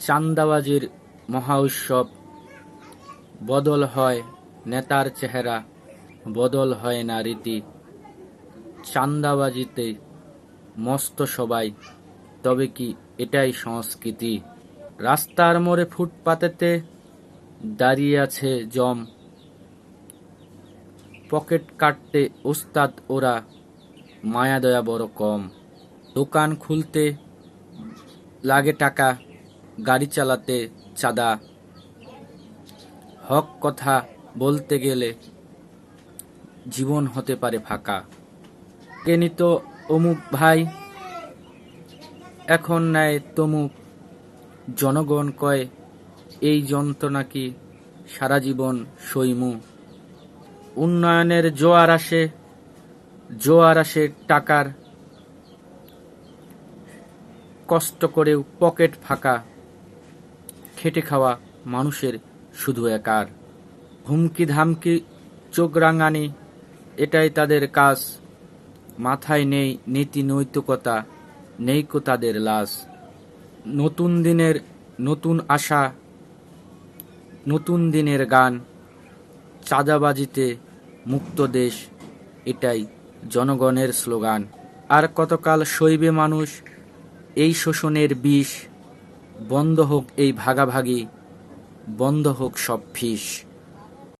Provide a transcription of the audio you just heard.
চাঁদাবাজির মহা উৎসব, বদল হয় নেতার চেহারা, বদল হয় না রীতি। চাঁদাবাজিতে মস্ত সবাই, তবে কি এটাই সংস্কৃতি? রাস্তার মোড়ে ফুটপাতেতে দাঁড়িয়ে আছে জম, পকেট কাটতে ওস্তাদ ওরা, মায়া দয়া বড় কম। দোকান খুলতে লাগে টাকা, গাড়ি চালাতে চাঁদা, হক কথা বলতে গেলে জীবন হতে পারে ফাঁকা। কেনি তো অমুক ভাই, এখন নেয় তমুক, জনগণ কয় এই যন্ত্রণা কি সারা জীবন সইমু। উন্নয়নের জোয়ার আসে টাকার, কষ্ট করেও পকেট ফাঁকা, খেটে খাওয়া মানুষের শুধু একার। হুমকি ধামকি চোখ রাঙানি, এটাই তাদের কাজ। মাথায় নেই নীতি নৈতিকতা, নেই কো তাদের লাজ। নতুন দিনের নতুন আশা, নতুন দিনের গান, চাঁদাবাজিতে মুক্ত দেশ, এটাই জনগণের স্লোগান। আর কতকাল সইবে মানুষ এই শোষণের বিষ? বন্ধ হোক এই ভাগাভাগি, বন্ধ হোক সব ফিস।